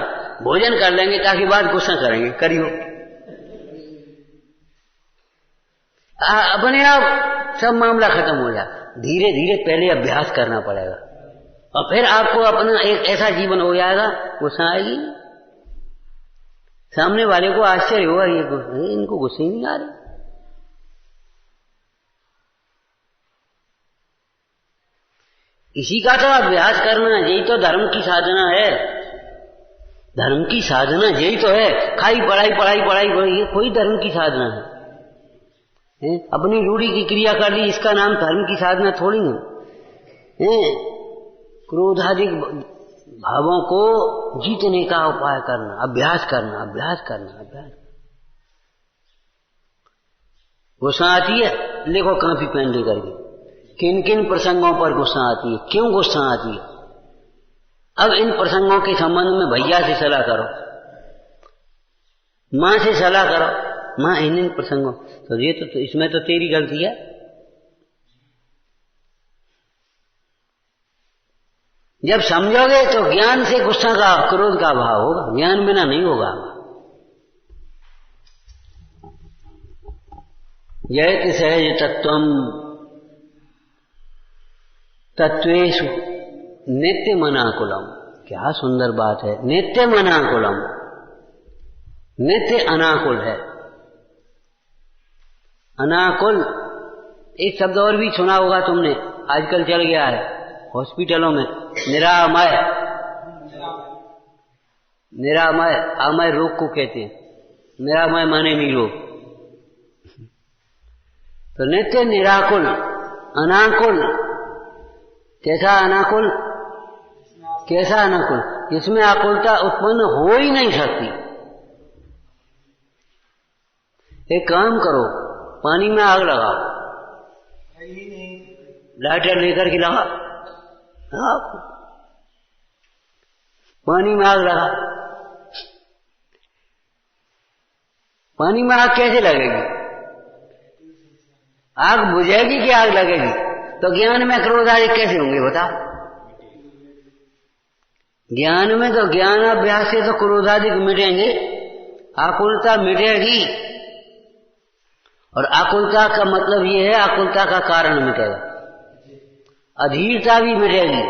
S1: भोजन कर लेंगे ताकि बाद गुस्सा करेंगे। करियो, अपने आप सब मामला खत्म हो जाए। धीरे धीरे पहले अभ्यास करना पड़ेगा, और फिर आपको अपना एक ऐसा जीवन हो जाएगा, गुस्सा आएगी। सामने वाले को आश्चर्य होगा, ये इनको गुस्से ही नहीं आ रहे। इसी का तो अभ्यास करना, यही तो धर्म की साधना है। धर्म की साधना यही तो है। खाली पढ़ाई पढ़ाई पढ़ाई पढ़ाई, ये कोई धर्म की साधना है? अपनी रूढ़ी की क्रिया कर ली, इसका नाम धर्म की साधना थोड़ी है। क्रोधाधिक भावों को जीतने का उपाय करना, अभ्यास करना, अभ्यास करना, अभ्यास। गुस्सा आती है, लिखो कापी पेन लेकर के, किन किन प्रसंगों पर गुस्सा आती है, क्यों गुस्सा आती है। अब इन प्रसंगों के संबंध में भैया से सलाह करो, माँ से सलाह करो। माँ, इन प्रसंगों तो ये तो इसमें तो तेरी गलती है। जब समझोगे तो ज्ञान से गुस्सा का, क्रोध का भाव होगा, ज्ञान बिना नहीं होगा। जयति सहज तत्वम तत्वेषु नित्य मनाकुलम। क्या सुंदर बात है, नित्य मनाकुलम, नित्य अनाकुल है। अनाकुल एक शब्द और भी सुना होगा तुमने, आजकल चल गया है हॉस्पिटलों में, निरामय। निरामय, आमय रोग को कहते हैं, निरामय माने निरोग। तो नित्य निराकुल, अनाकुल। कैसा अनाकुल? कैसा अनाकुल? जिसमें आकुलता उत्पन्न हो ही नहीं सकती। एक काम करो, पानी में आग लगाओ, लाइटर लेकर के लगा, पानी में आग लगा। पानी में आग कैसे लगेगी? आग बुझेगी कि आग लगेगी? तो ज्ञान में क्रोध आदि कैसे होंगे बताओ? ज्ञान में तो ज्ञान अभ्यास से तो क्रोधादिक मिटेंगे, आकुलता मिटेगी। और आकुलता का मतलब ये है, आकुलता का कारण मिटेगा। अधीरता भी मिटेगी,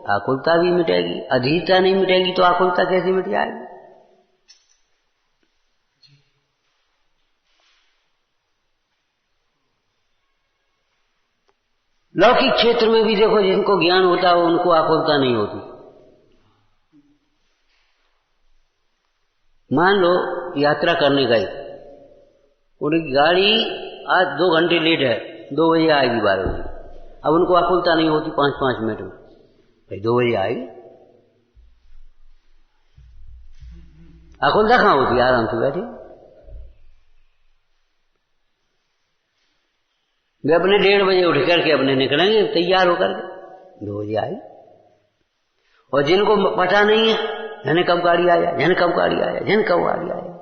S1: आकुलता भी मिटेगी। अधीरता नहीं मिटेगी तो आकुलता कैसे मिट जाएगी? लौकिक क्षेत्र में भी देखो, जिनको ज्ञान होता है उनको आकुलता नहीं होती। मान लो यात्रा करने गए, उनकी गाड़ी आज 2 घंटे लेट है, 2 बजे आएगी 12 बजे। अब उनको आकुलता नहीं होती 5-5 मिनट में, भाई 2 बजे आएगी। आकुलता कहाँ होती? आराम से बैठे। वे अपने 1:30 बजे उठ करके अपने निकलेंगे तैयार होकर के, 2 बजे आए। और जिनको पता नहीं है, जाने कब गाड़ी आया, जाने कब गाड़ी आया, जाने कब गाड़ी आया।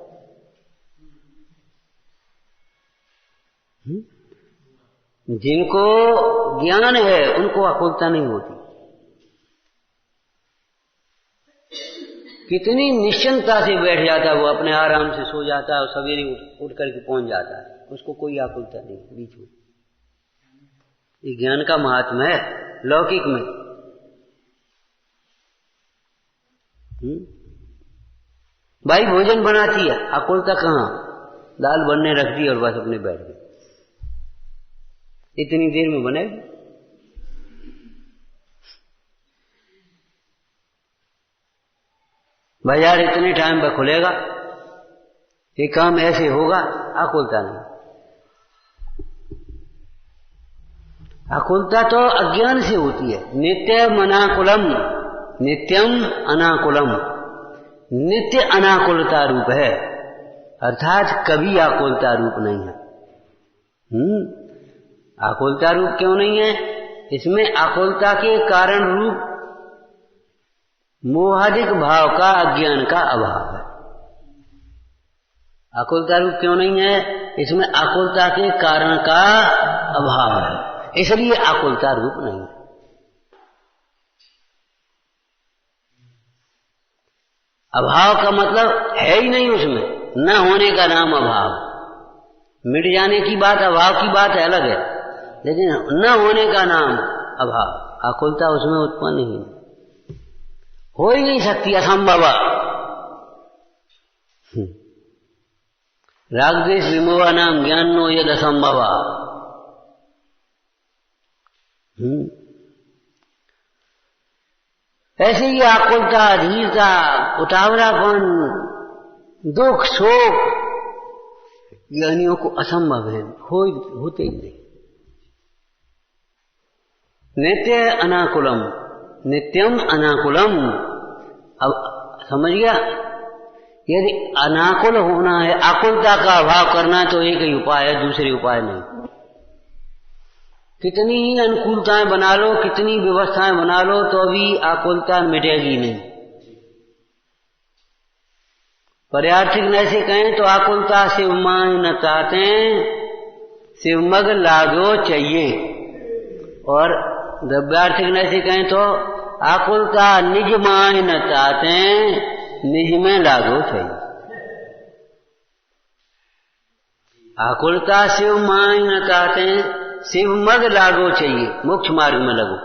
S1: जिनको ज्ञान है उनको आकुलता नहीं होती। कितनी निश्चिंतता से बैठ जाता है वो, अपने आराम से सो जाता है और सवेरे उठ करके पहुंच जाता है, उसको कोई आकुलता नहीं बीच में। ये ज्ञान का महात्मा है लौकिक में। भाई भोजन बनाती है, आकुलता कहाँ, दाल बनने रख दी और बस अपने बैठ गए, इतनी देर में बनेगी। बाजार इतने टाइम पर खुलेगा, ये काम ऐसे होगा, आकुलता नहीं। आकुलता तो अज्ञान से होती है। नित्यम अनाकुलम, नित्यम अनाकुलम, नित्य अनाकुलता रूप है, अर्थात कभी आकुलता रूप नहीं है। आकुलता रूप क्यों नहीं है? इसमें आकुलता के कारण रूप मोहादिक भाव का, अज्ञान का अभाव है। आकुलता रूप क्यों नहीं है? इसमें आकुलता के कारण का अभाव है, इसलिए आकुलता रूप नहीं है। अभाव का मतलब है ही नहीं उसमें, न होने का नाम अभाव। मिट जाने की बात, अभाव की बात है अलग है, लेकिन न होने का नाम अभाव, आकुलता उसमें उत्पन्न ही नहीं, हो ही नहीं सकती, असंभव। राग द्वेष विमोहा नाम ज्ञानो यद असंभव। ऐसे ही आकुलता, धीरता, उतावलापन, दुख, शोक, ज्ञानियों को असंभव है, होते ही नहीं। नित्य अनाकुलम, नित्यम अनाकुलम। अब समझ गया? यदि अनाकुल होना है, आकुलता का अभाव करना है, तो एक ही उपाय है, दूसरे उपाय नहीं। कितनी ही अनुकूलताएं बना लो, कितनी व्यवस्थाएं बना लो, तो अभी आकुलता मिटेगी नहीं। पर्यार्थिक न से कहें तो आकुलता शिव माय न चाहते, शिवमग लागो चाहिए। और द्रव्यार्थिक न से कहें तो आकुलता निज माय न चाहते, निज में लागो चाहिए। आकुलता शिव माय न चाहते, शिव मग लागो चाहिए, मोक्ष मार्ग में लगो।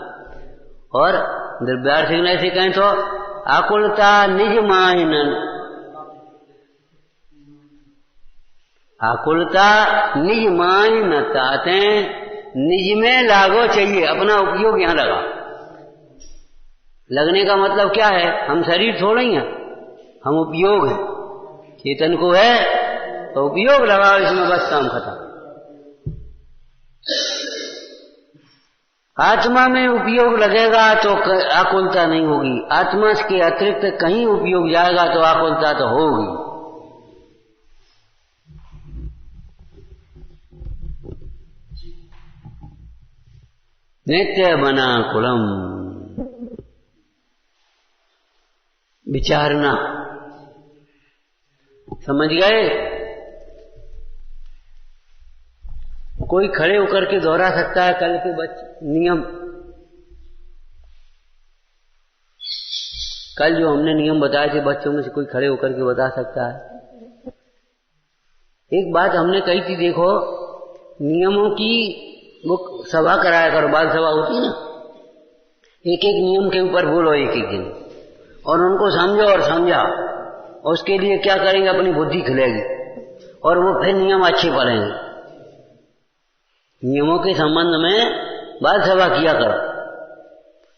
S1: और द्रव्यार्थिक न से कहें तो आकुलता निज माय न, आकुलता निज माय न चाहते, निज में लागो चाहिए। अपना उपयोग यहां लगा। लगने का मतलब क्या है? हम शरीर थोड़े ही हैं, हम उपयोग हैं। चेतन को है तो उपयोग लगाओ इसमें, बस काम खत्म। आत्मा में उपयोग लगेगा तो आकुलता नहीं होगी, आत्मा के अतिरिक्त कहीं उपयोग जाएगा तो आकुलता तो होगी। नित्य बना कुलम, विचारना। समझ गए? कोई खड़े होकर के दोहरा सकता है कल के नियम। कल जो हमने नियम बताए थे बच्चों में से कोई खड़े होकर के बता सकता है। एक बात हमने कही थी, देखो नियमों की वो सभा कराया करो, बाल सभा होती है ना, एक एक नियम के ऊपर बोलो एक एक दिन, और उनको समझो और समझा, और उसके लिए क्या करेंगे, अपनी बुद्धि खुलेगी और वो फिर नियम अच्छे पड़ेंगे। नियमों के संबंध में बाल सभा किया करो,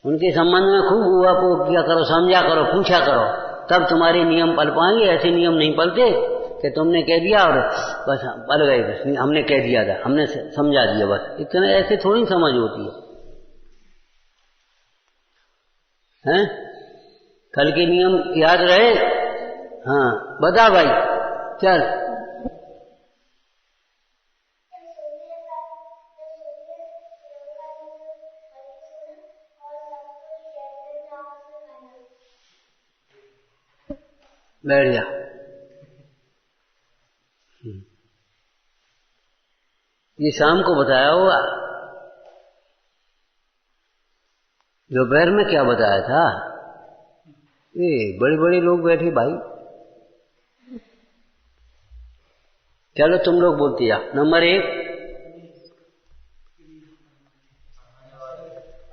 S1: उनके संबंध में खूब हुआ को किया करो, समझा करो, पूछा करो, तब तुम्हारे नियम पल पाएंगे। ऐसे नियम नहीं पलते कि तुमने कह दिया और बस पल गए, बस हमने कह दिया था, हमने समझा दिया, बस इतना। ऐसे थोड़ी समझ होती है, हैं? कल के नियम याद रहे? हाँ बता भाई, चल। बैठ जा। ये शाम को बताया होगा। दोपहर में क्या बताया था? ये बड़े बड़े लोग बैठे भाई। चलो तुम लोग बोलते जा। नंबर 1,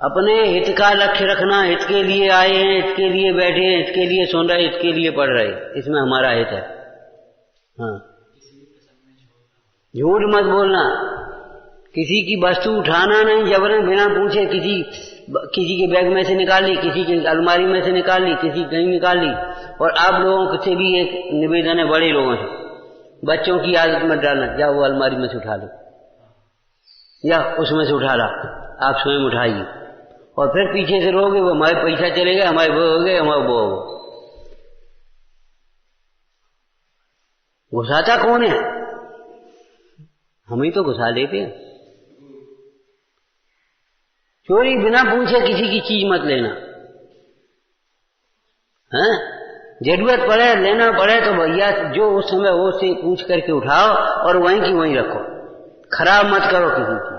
S1: अपने हित का लक्ष्य रखना। हित के लिए आए हैं, हित के लिए बैठे हैं, हित के लिए सुन रहे, हित के लिए पढ़ रहे, इसमें हमारा हित है। हाँ, झूठ मत बोलना, किसी की वस्तु उठाना नहीं जबरन बिना पूछे। किसी के बैग में से निकाल ली, किसी की अलमारी में से निकाल ली, किसी कहीं निकाल ली। और आप लोगों से भी एक निवेदन है, बड़े लोगों से, बच्चों की आदत मत डालना। जाओ वो अलमारी में से उठा लो या उसमें से उठा ला, आप स्वयं उठाइए। और फिर पीछे से रोगे वो हमारे पैसा चले गए, हमारे वो हो गए, हमारे वो हो। घुसाता कौन है? हम ही तो घुसा लेते हैं। चोरी बिना पूछे किसी की चीज मत लेना। हैं? जरूरत पड़े, लेना पड़े तो भैया जो उस समय वो से पूछ करके उठाओ और वहीं की वहीं रखो। खराब मत करो किसी की,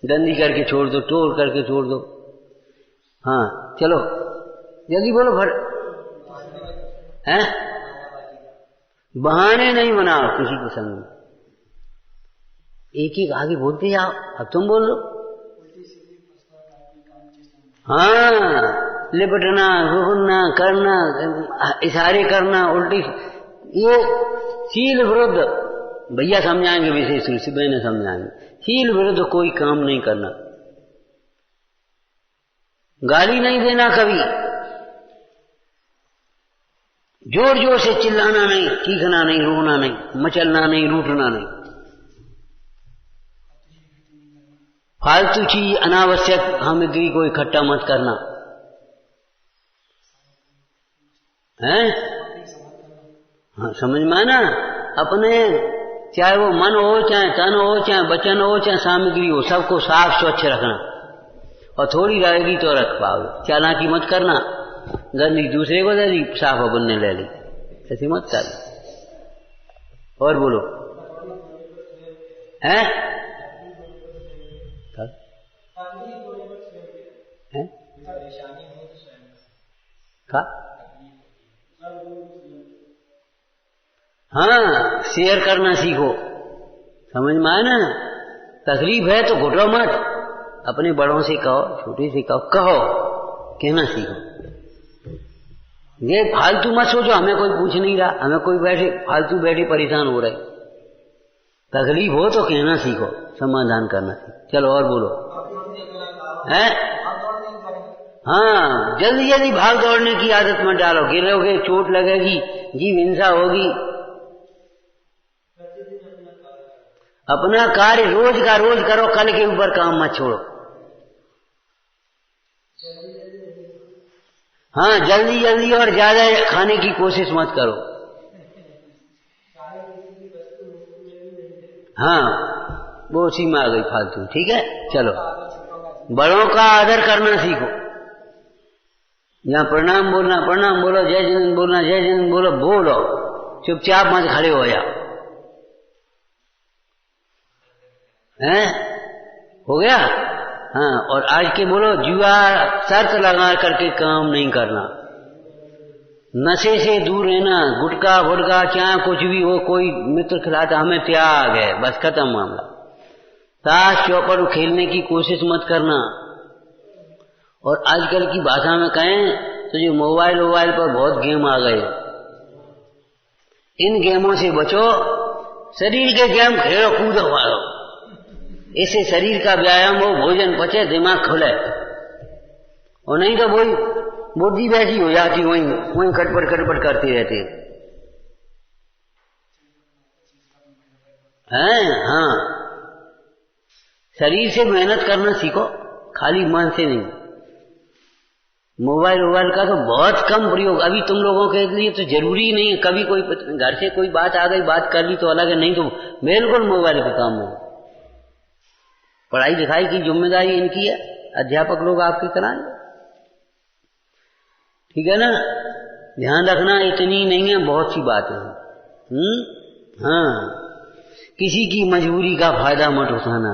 S1: गंदी करके छोड़ दो, तोड़ करके छोड़ दो। हाँ चलो जल्दी बोलो। भर हैं? बहाने नहीं बनाओ किसी के संग में। एक एक आगे बोलते जाओ। अब तुम बोल लो। हाँ, लिपटना, घूमना, करना, इशारे करना, उल्टी, ये शील विरुद्ध भैया समझाएंगे, विशेष रूप से मैंने समझाएंगे। शील विरुद्ध कोई काम नहीं करना। गाली नहीं देना कभी, जोर जोर से चिल्लाना नहीं, चीखना नहीं, रोना नहीं, मचलना नहीं, रूठना नहीं। फालतू चीज, अनावश्यक सामग्री को इकट्ठा मत करना है। हाँ समझ में आना। अपने चाहे वो मन हो, चाहे तन हो, चाहे वचन हो, चाहे सामग्री हो, सबको साफ स्वच्छ रखना। और थोड़ी रहेगी तो रख पाओगे। चालाकी मत करना, गंदी दूसरे को दे दी, साफ बनने ले ली, ऐसी मत कर। और बोलो हैं? हैं? का? हाँ, शेयर करना सीखो। समझ में आया ना? तकलीफ है तो घुटो मत। अपने बड़ों से कहो, छोटे से कहो, कहना सीखो। ये फालतू मत सोचो हमें कोई पूछ नहीं रहा, हमें कोई बैठे फालतू बैठे परेशान हो रहे। तकलीफ हो तो कहना सीखो, समाधान करना सीखो। चलो और बोलो हैं? हाँ, जल्दी जल्दी भाग दौड़ने की आदत मत डालो। गिरोगे, चोट लगेगी, जीव हिंसा होगी। अपना कार्य रोज का रोज करो, कल के ऊपर काम मत छोड़ो। हाँ, जल्दी जल्दी और ज्यादा खाने की कोशिश मत करो। हाँ, वो उसी में आ गई फालतू। ठीक है, चलो बड़ों का आदर करना सीखो। यहाँ प्रणाम बोलना, प्रणाम बोलो, जय जिनेंद्र बोलना, जय जिनेंद्र बोलो, बोलो, चुपचाप मत खड़े हो जाओ। हैं? हो गया? हाँ, और आज के बोलो, जुआ शर्त लगा करके काम नहीं करना, नशे से दूर रहना, गुटखा वुटखा चाहे कुछ भी हो, कोई मित्र खिलाता हमें त्याग है, बस खत्म मामला। ताश चौपड़ खेलने की कोशिश मत करना। और आजकल की भाषा में कहें तो जो मोबाइल पर बहुत गेम आ गए, इन गेमों से बचो। शरीर के गेम खेलो, कूदो, मारो, इससे शरीर का व्यायाम हो, भोजन पचे, दिमाग खुले। और नहीं तो वही बुद्धि वैसी हो जाती, वहीं कटपट करती रहती है। हाँ, शरीर से मेहनत करना सीखो, खाली मन से नहीं। मोबाइल का तो बहुत कम प्रयोग। अभी तुम लोगों के लिए तो जरूरी नहीं है। कभी कोई घर से कोई बात आ गई, बात कर ली तो अलग है, नहीं तो बिल्कुल मोबाइल का काम हो। पढ़ाई लिखाई की जिम्मेदारी इनकी है, अध्यापक लोग आपकी कराएंगे। ठीक है ना? ध्यान रखना, इतनी नहीं है, बहुत सी बातें हैं। हाँ, किसी की मजबूरी का फायदा मत उठाना,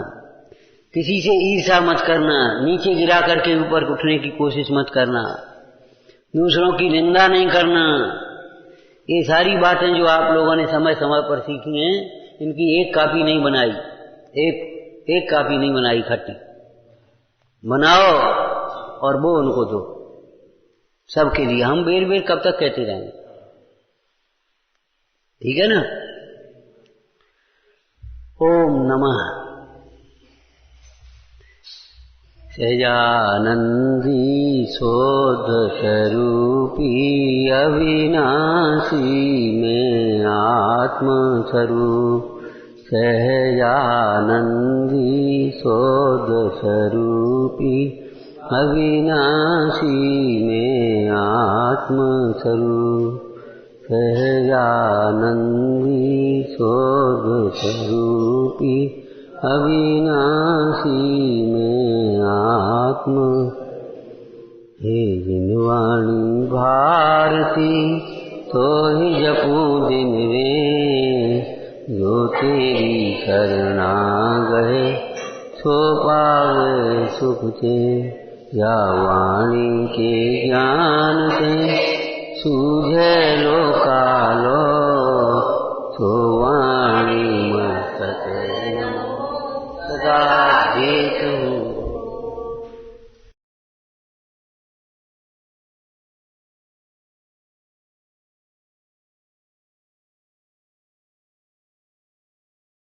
S1: किसी से ईर्ष्या मत करना, नीचे गिरा करके ऊपर उठने की कोशिश मत करना, दूसरों की निंदा नहीं करना। ये सारी बातें जो आप लोगों ने समय समय पर सीखी हैं, इनकी एक कॉपी नहीं बनाई, एक कॉपी नहीं बनाई, इकट्ठी बनाओ और वो उनको दो सबके लिए। हम बेर बेर कब तक कहते रहेंगे? ठीक है ना? ओम नमः सहजानंदी शोध स्वरूपी अविनाशी में आत्म स्वरूप। सहजानंदी शोध स्वरूपी अविनाशी में आत्म स्वरूप। सहजानंदी शोध स्वरूपी अविनाशी में आत्म। हे जिनवाणी भारती तो ही जपूं दिन रे, जो तेरी शरणा गए सो पावे सुख ते। या वाणी के ज्ञान से सूझे लो कालो, सो वाणी मस्तके सदा देत हूँ।